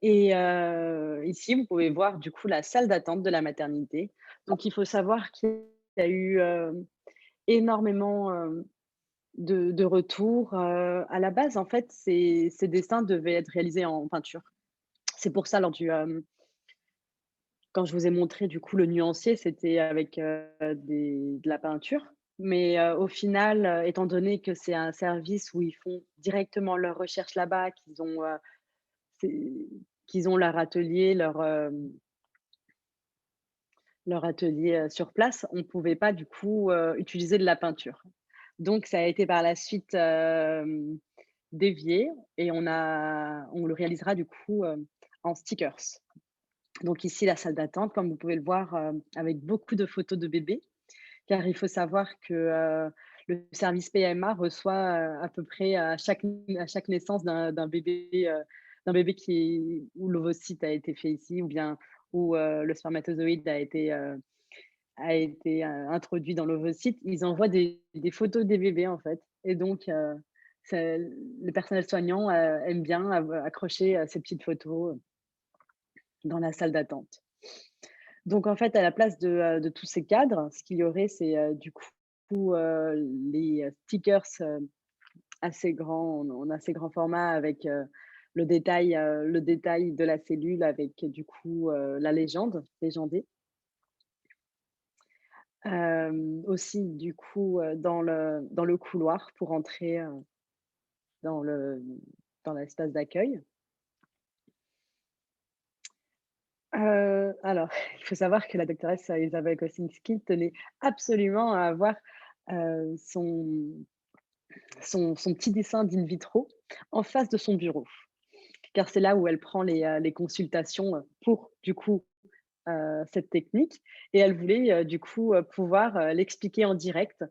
et ici, vous pouvez voir du coup la salle d'attente de la maternité. Donc il faut savoir qu'il y a eu, énormément de retours. À la base, en fait, ces dessins devaient être réalisés en peinture. C'est pour ça, quand je vous ai montré du coup le nuancier, c'était avec de la peinture. Mais au final, étant donné que c'est un service où ils font directement leurs recherches là-bas, c'est- qu'ils ont leur atelier sur place, on ne pouvait pas du coup utiliser de la peinture. Donc ça a été par la suite dévié et on le réalisera du coup en stickers. Donc ici, la salle d'attente, comme vous pouvez le voir, avec beaucoup de photos de bébés, car il faut savoir que le service PMA reçoit à peu près à chaque naissance d'un bébé où l'ovocyte a été fait ici, ou bien où le spermatozoïde a été introduit dans l'ovocyte, ils envoient des photos des bébés en fait. Et donc, le personnel soignant aime bien accrocher ces petites photos dans la salle d'attente. Donc en fait, à la place de tous ces cadres, ce qu'il y aurait, c'est du coup les stickers assez grands, en assez grand format avec le détail de la cellule avec du coup la légende, légendée. Aussi du coup dans le couloir pour entrer dans dans l'espace d'accueil. Alors, il faut savoir que la doctoresse Isabelle Kosinski tenait absolument à avoir son son petit dessin d'in vitro en face de son bureau, car c'est là où elle prend les consultations pour du coup cette technique, et elle voulait du coup pouvoir l'expliquer en direct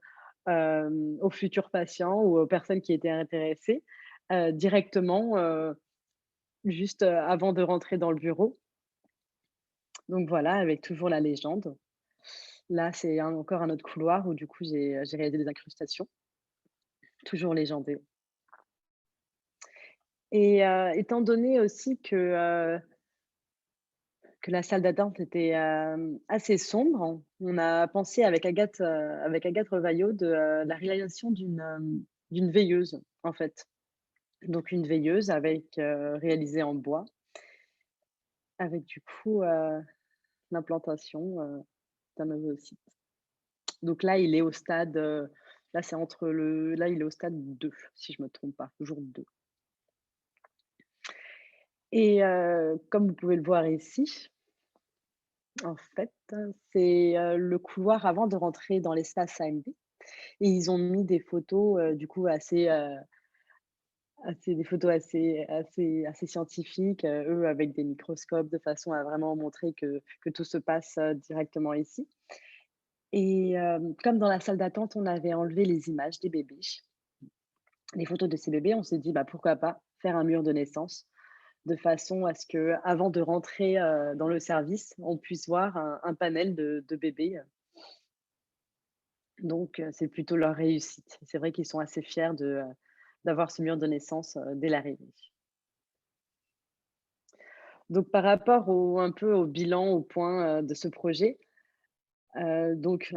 aux futurs patients ou aux personnes qui étaient intéressées directement, juste avant de rentrer dans le bureau. Donc voilà, avec toujours la légende. Là, c'est encore un autre couloir où du coup j'ai réalisé des incrustations, toujours légendées. Et étant donné aussi que la salle d'attente était assez sombre, on a pensé avec Agathe Revaillot de la réalisation d'une veilleuse en fait. Donc une veilleuse réalisée en bois, avec du coup l'implantation d'un ovocyte. Donc là, il est au stade, là c'est là il est au stade 2 si je me trompe pas, jour 2. Et comme vous pouvez le voir ici, en fait, c'est le couloir avant de rentrer dans l'espace AMP, et ils ont mis des photos du coup des photos assez scientifiques, eux avec des microscopes de façon à vraiment montrer que tout se passe directement ici. Et comme dans la salle d'attente, on avait enlevé les images des bébés, les photos de ces bébés, on s'est dit: «Bah, pourquoi pas faire un mur de naissance?» de façon à ce que, avant de rentrer dans le service, on puisse voir un panel de bébés. Donc c'est plutôt leur réussite. C'est vrai qu'ils sont assez fiers d'avoir ce mur de naissance dès l'arrivée. Donc par rapport un peu au bilan, au point de ce projet, donc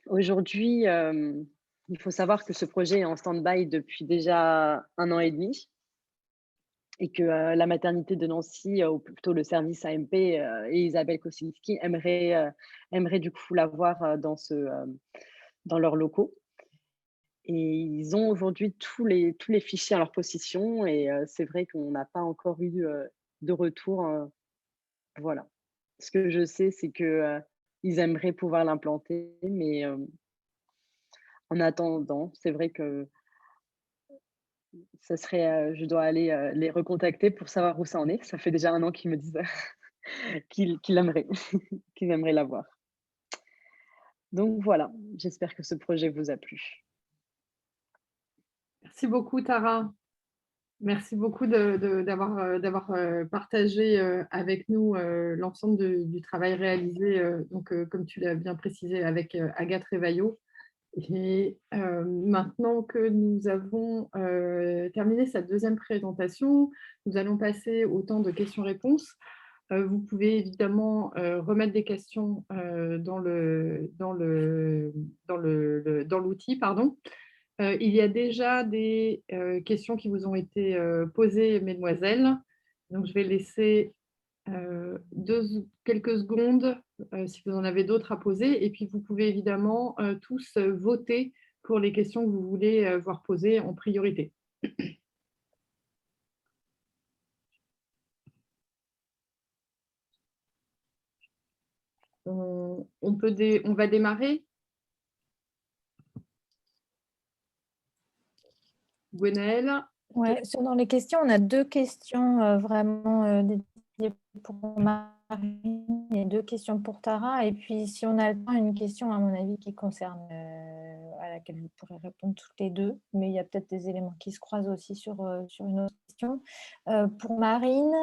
aujourd'hui, il faut savoir que ce projet est en stand-by depuis déjà 1 an et demi, et que la maternité de Nancy, ou plutôt le service AMP, et Isabelle Kosinski aimeraient du coup l'avoir dans leurs locaux. Et ils ont aujourd'hui tous les fichiers à leur possession, et c'est vrai qu'on n'a pas encore eu de retour, voilà. Ce que je sais, c'est que ils aimeraient pouvoir l'implanter, mais en attendant, c'est vrai que ça serait, je dois aller les recontacter pour savoir où ça en est. Ça fait déjà 1 an qu'ils me disent qu'ils l'aimeraient, qu'ils aimeraient l'avoir. Donc voilà, j'espère que ce projet vous a plu. Merci beaucoup Tara. Merci beaucoup d'avoir partagé avec nous l'ensemble du travail réalisé, donc, comme tu l'as bien précisé, avec Agathe Revaillot. Et maintenant que nous avons terminé cette deuxième présentation, nous allons passer au temps de questions-réponses. Vous pouvez évidemment remettre des questions dans l'outil, pardon. Il y a déjà des questions qui vous ont été posées, mesdemoiselles. Donc, je vais laisser quelques secondes si vous en avez d'autres à poser. Et puis, vous pouvez évidemment tous voter pour les questions que vous voulez voir posées en priorité. On va démarrer. Gwenaëlle. Ouais, dans les questions, on a 2 questions vraiment dédiées pour Marine et 2 questions pour Tara. Et puis, si on a le temps, une question, à mon avis, qui concerne, à laquelle vous pourrez répondre toutes les 2. Mais il y a peut-être des éléments qui se croisent aussi sur une autre question. Pour Marine,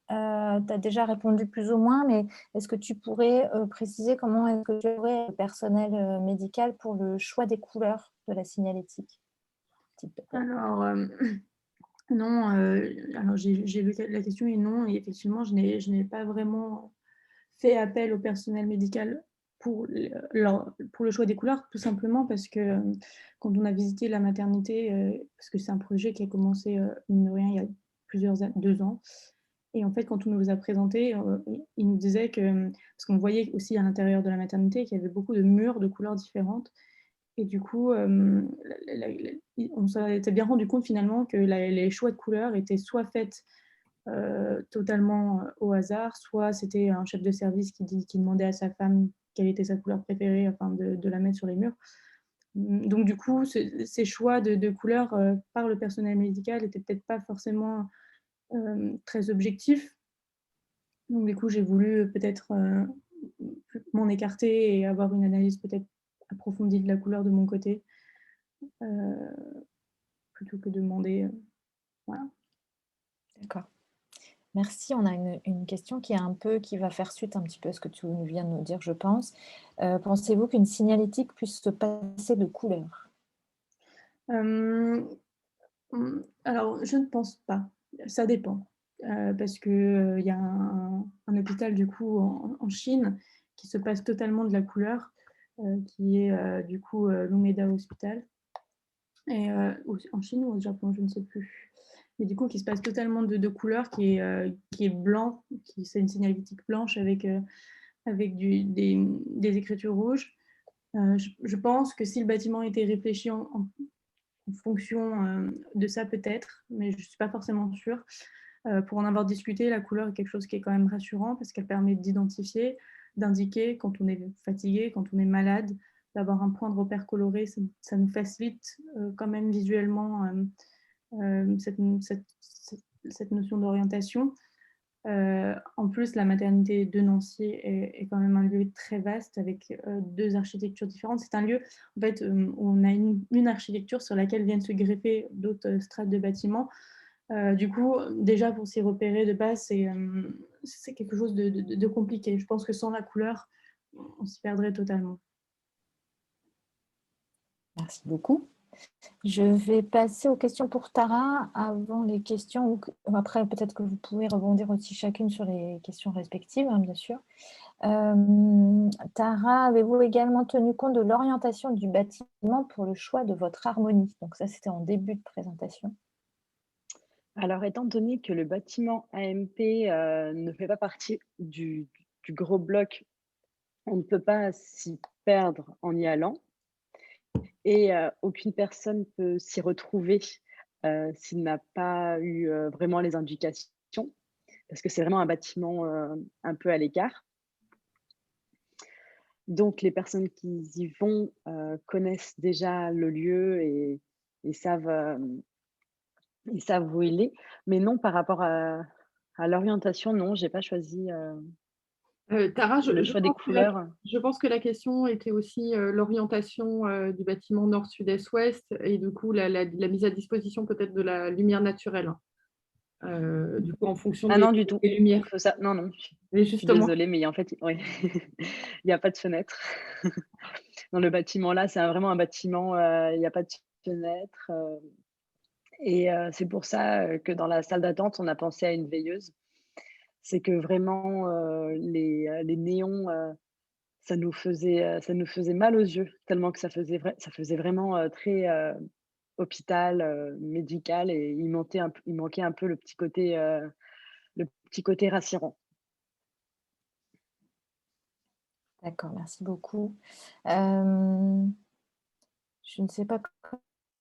tu as déjà répondu plus ou moins, mais est-ce que tu pourrais préciser comment est-ce que tu aurais le personnel médical pour le choix des couleurs de la signalétique? Alors, non, alors j'ai lu la question et non, et effectivement, je n'ai pas vraiment fait appel au personnel médical pour le choix des couleurs, tout simplement parce que quand on a visité la maternité, parce que c'est un projet qui a commencé, mine de rien, il y a 2 ans, et en fait, quand on nous a présenté, il nous disait que, parce qu'on voyait aussi à l'intérieur de la maternité qu'il y avait beaucoup de murs de couleurs différentes, et du coup, on s'était bien rendu compte finalement que les choix de couleurs étaient soit faits totalement au hasard, soit c'était un chef de service qui demandait à sa femme quelle était sa couleur préférée afin de la mettre sur les murs. Donc du coup, ces choix de couleurs par le personnel médical n'étaient peut-être pas forcément très objectifs. Donc du coup, j'ai voulu peut-être m'en écarter et avoir une analyse peut-être approfondie de la couleur de mon côté, plutôt que de demander. Voilà. D'accord. Merci. On a une question qui va faire suite un petit peu à ce que tu viens de nous dire, je pense. Pensez-vous qu'une signalétique puisse se passer de couleur? Alors, je ne pense pas. Ça dépend. Parce qu'il y a un hôpital du coup en Chine qui se passe totalement de la couleur, qui est du coup l'Umeda Hospital. Et en Chine ou au Japon, je ne sais plus. Mais du coup, qui se passe totalement de couleur, qui est blanc, c'est une signalétique blanche avec des écritures rouges. Je pense que si le bâtiment était réfléchi en fonction de ça peut-être, mais je ne suis pas forcément sûre. Pour en avoir discuté, la couleur est quelque chose qui est quand même rassurant parce qu'elle permet d'identifier, d'indiquer quand on est fatigué, quand on est malade, d'avoir un point de repère coloré, ça nous facilite quand même visuellement cette notion d'orientation. En plus, la maternité de Nancy est quand même un lieu très vaste avec 2 architectures différentes. C'est un lieu en fait, où on a une architecture sur laquelle viennent se greffer d'autres strates de bâtiments. Du coup, déjà pour s'y repérer de base, c'est quelque chose de compliqué. Je pense que sans la couleur, on s'y perdrait totalement. Merci beaucoup. Je vais passer aux questions pour Tara avant les questions. Après, peut-être que vous pouvez rebondir aussi chacune sur les questions respectives, hein, bien sûr. Tara, avez-vous également tenu compte de l'orientation du bâtiment pour le choix de votre harmonie? Donc ça, c'était en début de présentation. Alors, étant donné que le bâtiment AMP ne fait pas partie du gros bloc, on ne peut pas s'y perdre en y allant. Et aucune personne peut s'y retrouver s'il n'a pas eu vraiment les indications, parce que c'est vraiment un bâtiment un peu à l'écart. Donc les personnes qui y vont connaissent déjà le lieu et savent où il est. Mais non, par rapport à l'orientation, non, j'ai pas choisi Tara, le choix des couleurs. je pense que la question était aussi l'orientation du bâtiment nord, sud, est, ouest, et du coup la mise à disposition peut-être de la lumière naturelle. Du coup, en fonction Ah non, du tout. des lumières. Faut ça. Non, non. Mais Je suis justement, désolée, mais en fait, oui, il n'y a pas de fenêtre. Dans le bâtiment là, c'est vraiment un bâtiment, il n'y a pas de fenêtre. Et c'est pour ça que dans la salle d'attente, on a pensé à une veilleuse. c'est que vraiment, les néons, ça nous faisait mal aux yeux, tellement que ça faisait vraiment, très, hôpital, médical, et il manquait un peu le petit côté rassurant. D'accord, merci beaucoup. Hem, je ne sais pas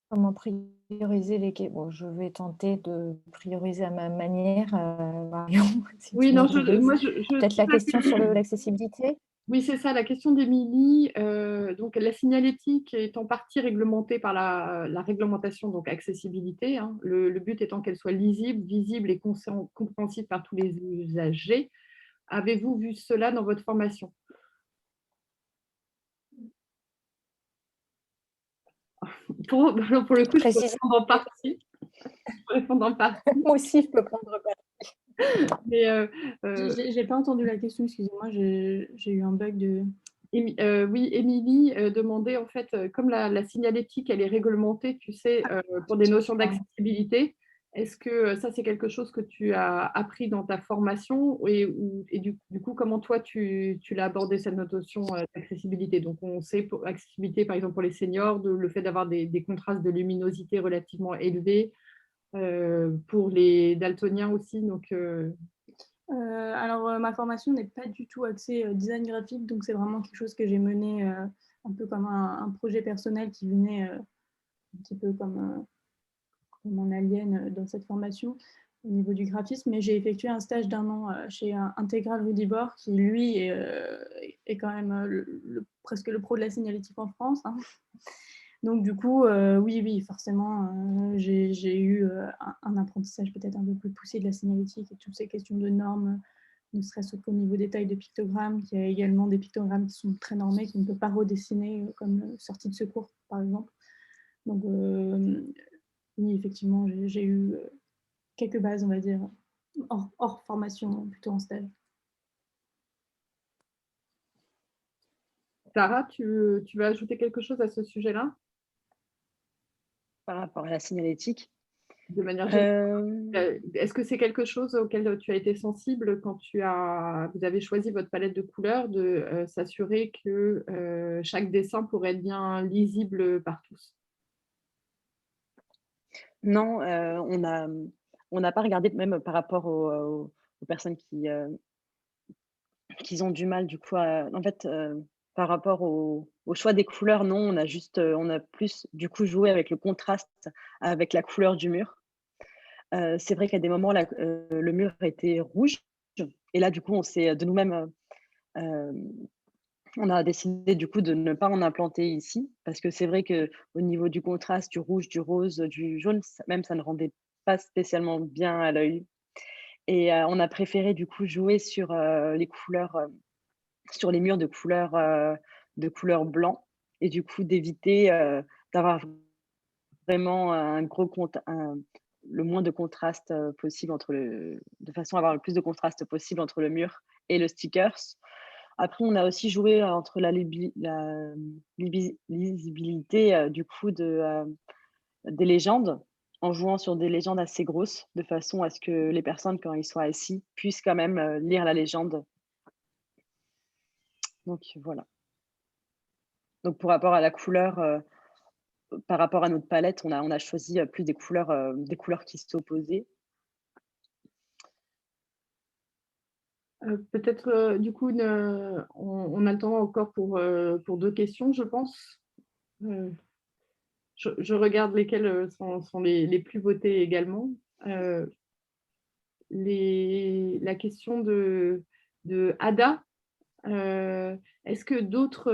comment prioriser les ques bon, je vais tenter de prioriser à ma manière, Marion, si Oui, tu non, m'autorises. moi, je Peut-être trouve la question sur l'accessibilité? oui, c'est ça, la question d'Émilie. Donc la signalétique est en partie réglementée par la réglementation, donc accessibilité, hein. Le but étant qu'elle soit lisible, visible et compréhensible par tous les usagers. Avez-vous vu cela dans votre formation? Pour le coup, je peux Préciser. répondre en partie. Je peux répondre en partie, Moi aussi, je peux prendre part. mais J'ai pas entendu la question, excusez-moi, j'ai eu un bug de... Oui, Émilie demandait en fait, comme la signalétique, elle est réglementée, tu sais, pour des notions Pardon. d'accessibilité. Est-ce que ça, c'est quelque chose que tu as appris dans ta formation et du coup, comment toi, tu l'as abordé cette notion d'accessibilité? Donc, on sait pour accessibilité, par exemple, pour les seniors, le fait d'avoir des contrastes de luminosité relativement élevés, pour les daltoniens aussi. Donc, Alors, ma formation n'est pas du tout axée design graphique, donc c'est vraiment quelque chose que j'ai mené un peu comme un projet personnel qui venait un petit peu comme un alien dans cette formation au niveau du graphisme. Mais j'ai effectué un stage d'1 an chez Intégral Rudibord, qui lui est quand même presque le pro de la signalétique en France, hein. Donc du coup, oui, forcément, j'ai eu un apprentissage peut-être un peu plus poussé de la signalétique et toutes ces questions de normes, ne serait-ce qu'au niveau des tailles de pictogrammes, qu'il y a également des pictogrammes qui sont très normés, qu'on ne peut pas redessiner comme sortie de secours, par exemple. Donc oui, effectivement, j'ai eu quelques bases, on va dire, hors formation, plutôt en stage. Sarah, tu veux ajouter quelque chose à ce sujet-là, Par rapport à la signalétique, de manière générale? hem, Est-ce que c'est quelque chose auquel tu as été sensible quand vous avez choisi votre palette de couleurs, de s'assurer que chaque dessin pourrait être bien lisible par tous? non, on n'a pas regardé, même par rapport aux personnes qui ont du mal du coup en fait, par rapport au choix des couleurs, non, on a plus du coup joué avec le contraste avec la couleur du mur. C'est vrai qu'à des moments, le mur était rouge, et là, du coup, on s'est de nous-mêmes, on a décidé du coup de ne pas en implanter ici, parce que c'est vrai que au niveau du contraste, du rouge, du rose, du jaune, ça ne rendait pas spécialement bien à l'œil, et on a préféré du coup jouer sur, les couleurs, sur les murs de couleur blanc, et du coup d'éviter, d'avoir vraiment un gros cont un le moins de contraste, possible de façon à avoir le plus de contraste possible entre le mur et le stickers. Après, on a aussi joué entre la lisibilité, du coup des légendes, en jouant sur des légendes assez grosses, de façon à ce que les personnes, quand ils sont assis, puissent quand même, lire la légende. Donc voilà. Donc pour rapport à la couleur, par rapport à notre palette, on a choisi, plus des couleurs qui s'opposaient. Peut-être, du coup, on a le temps encore pour 2 questions, je pense. Heu, je regarde lesquelles, sont les plus votées également. Heu, la question de Ada, est-ce que d'autres,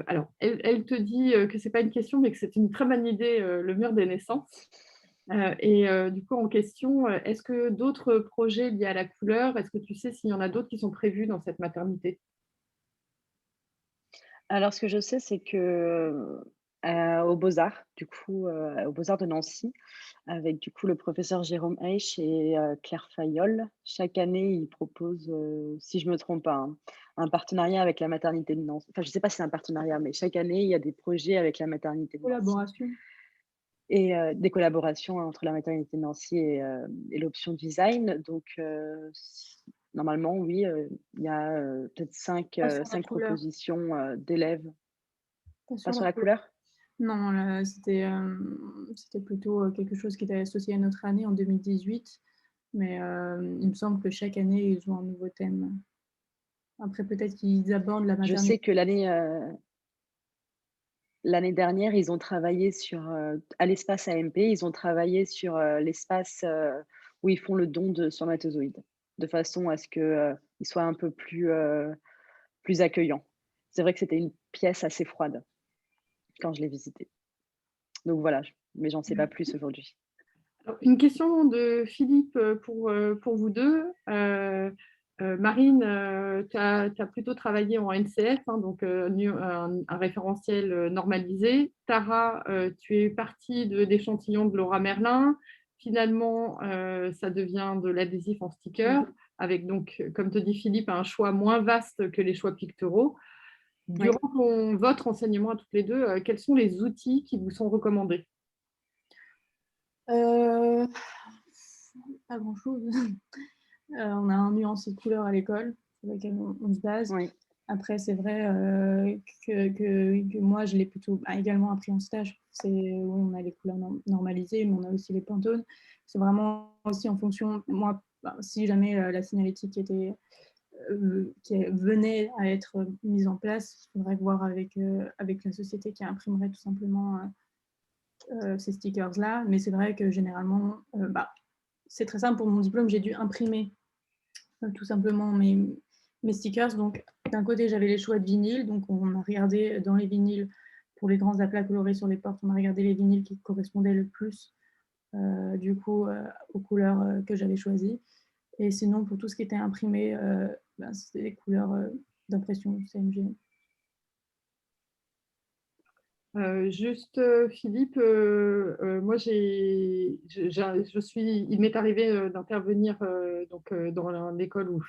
alors elle te dit, que c'est pas une question, mais que c'est une très bonne idée, le mur des naissances. Du coup, en question, est-ce que d'autres projets liés à la couleur, est-ce que tu sais s'il y en a d'autres qui sont prévus dans cette maternité? Alors ce que je sais, c'est que, aux Beaux-Arts, du coup, aux Beaux-Arts de Nancy, avec du coup le professeur Jérôme Heich et Claire Fayolle, chaque année, ils proposent, si je me trompe pas, hein, un partenariat avec la maternité de Nancy. Enfin, je sais pas si c'est un partenariat, mais chaque année, il y a des projets avec la maternité de Nancy, Collaboration. et des collaborations entre la maternité de Nancy et l'Option Design. Donc Normalement, oui, il y a peut-être Pas sur la cinq couleur, propositions d'élèves. pas Pas sur sur la la couleur. couleur? Non, là, c'était plutôt quelque chose qui était associé à notre année en 2018. Mais il me semble que chaque année, ils ont un nouveau thème. Après, peut-être qu'ils abordent la Je maternité. sais que l'année dernière, ils ont travaillé sur, à l'espace AMP, ils ont travaillé sur, l'espace, où ils font le don de spermatozoïdes, de façon à ce que, il soit un peu plus accueillant. C'est vrai que c'était une pièce assez froide quand je l'ai visitée. Donc voilà, mais j'en sais pas plus aujourd'hui. Alors, une question de Philippe pour vous deux. Marine, tu as plutôt travaillé en NCF, hein, donc un référentiel normalisé. Tara, tu es partie d'échantillons de Laura Merlin. Finalement, ça devient de l'adhésif en sticker, avec donc, comme te dit Philippe, un choix moins vaste que les choix picturaux. Oui. Durant votre enseignement à toutes les deux, quels sont les outils qui vous sont recommandés? Euh, Pas grand-chose. On a un nuancier de couleurs à l'école sur lequel on se base. Oui, Après, c'est vrai que moi, je l'ai plutôt également appris en stage. C'est où on a les couleurs normalisées, mais on a aussi les Pantones. C'est vraiment aussi en fonction, moi, si jamais la signalétique qui venait à être mise en place, il faudrait voir avec la société qui imprimerait tout simplement ces stickers-là. Mais c'est vrai que généralement, c'est très simple. Pour mon diplôme, j'ai dû imprimer tout simplement mes stickers. Donc, d'un côté, j'avais les choix de vinyle. Donc, on a regardé dans les vinyles, pour les grands aplats colorés sur les portes, on a regardé les vinyles qui correspondaient le plus, du coup, aux couleurs que j'avais choisies. Et sinon, pour tout ce qui était imprimé, c'était les couleurs d'impression CMG. Juste, Philippe, moi, il m'est arrivé d'intervenir donc, dans l'école où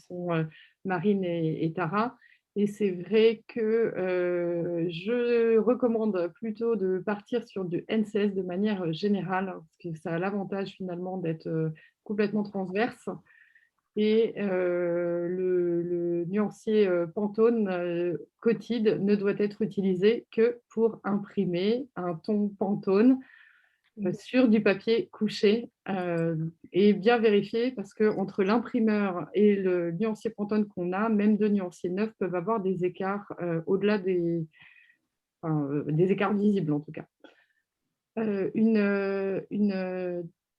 sont Marine et Tara. Et c'est vrai que je recommande plutôt de partir sur du NCS de manière générale, parce que ça a l'avantage finalement d'être complètement transverse. Et le nuancier Pantone Cotide ne doit être utilisé que pour imprimer un ton Pantone sur du papier couché et bien vérifié, parce qu'entre l'imprimeur et le nuancier Pantone qu'on a, même deux nuanciers neufs peuvent avoir des écarts au-delà des écarts visibles en tout cas.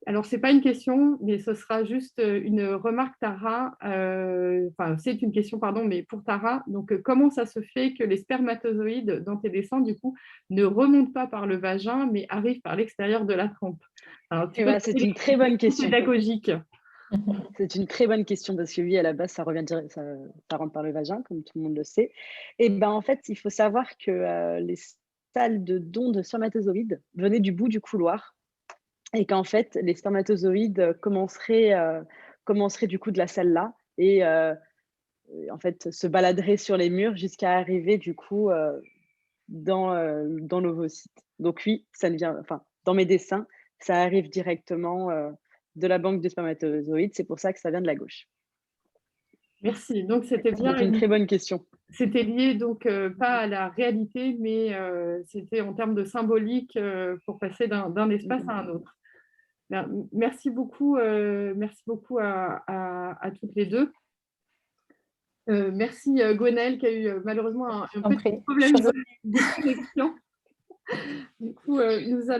Alors, ce n'est pas une question, mais ce sera juste une remarque, Tara. Enfin, c'est une question, pardon, mais pour Tara. Donc, comment ça se fait que les spermatozoïdes dans tes dessins, du coup, ne remontent pas par le vagin, mais arrivent par l'extérieur de la trompe? Alors, tu eh peux ben, c'est une très bonne question. pédagogique. C'est une très bonne question parce que oui, à la base, ça revient direct, ça rentre par le vagin, comme tout le monde le sait. Et ben, en fait, il faut savoir que les salles de don de spermatozoïdes venaient du bout du couloir et qu'en fait, les spermatozoïdes commenceraient du coup de la salle là et en fait, se baladeraient sur les murs jusqu'à arriver du coup dans l'ovocyte. Donc oui, ça ne vient, enfin, dans mes dessins, ça arrive directement de la banque de spermatozoïdes. C'est pour ça que ça vient de la gauche. Merci. Donc, c'était bien C'est une très bonne question. C'était lié donc pas à la réalité, mais c'était en termes de symbolique pour passer d'un espace à un autre. Bien, merci beaucoup à toutes les deux. Merci Gwenaëlle qui a eu malheureusement un petit problème de connexion. Du coup, nous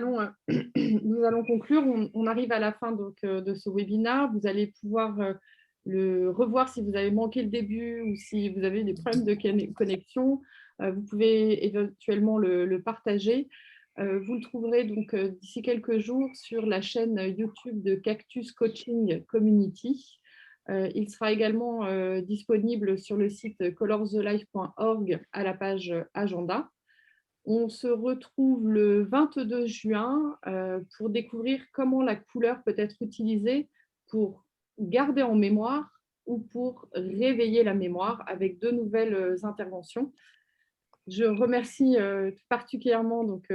allons conclure. On arrive à la fin donc, de ce webinaire. Vous allez pouvoir le revoir si vous avez manqué le début ou si vous avez des problèmes de connexion. Vous pouvez éventuellement le partager. Vous le trouverez donc d'ici quelques jours sur la chaîne YouTube de Cactus Coaching Community. Il sera également disponible sur le site colorthelife.org à la page agenda. On se retrouve le 22 juin pour découvrir comment la couleur peut être utilisée pour garder en mémoire ou pour réveiller la mémoire avec deux nouvelles interventions. Je remercie particulièrement donc,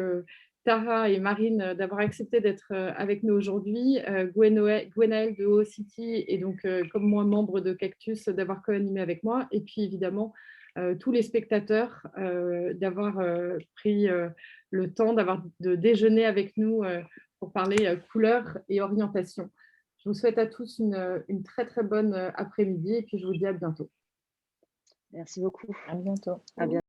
Tara et Marine d'avoir accepté d'être avec nous aujourd'hui, Gwenaëlle de OCity et donc comme moi membre de Cactus d'avoir co-animé avec moi, et puis évidemment tous les spectateurs d'avoir pris le temps de déjeuner avec nous pour parler couleurs et orientation. Je vous souhaite à tous une très très bonne après-midi et puis je vous dis à bientôt. Merci beaucoup. À bientôt. À bientôt.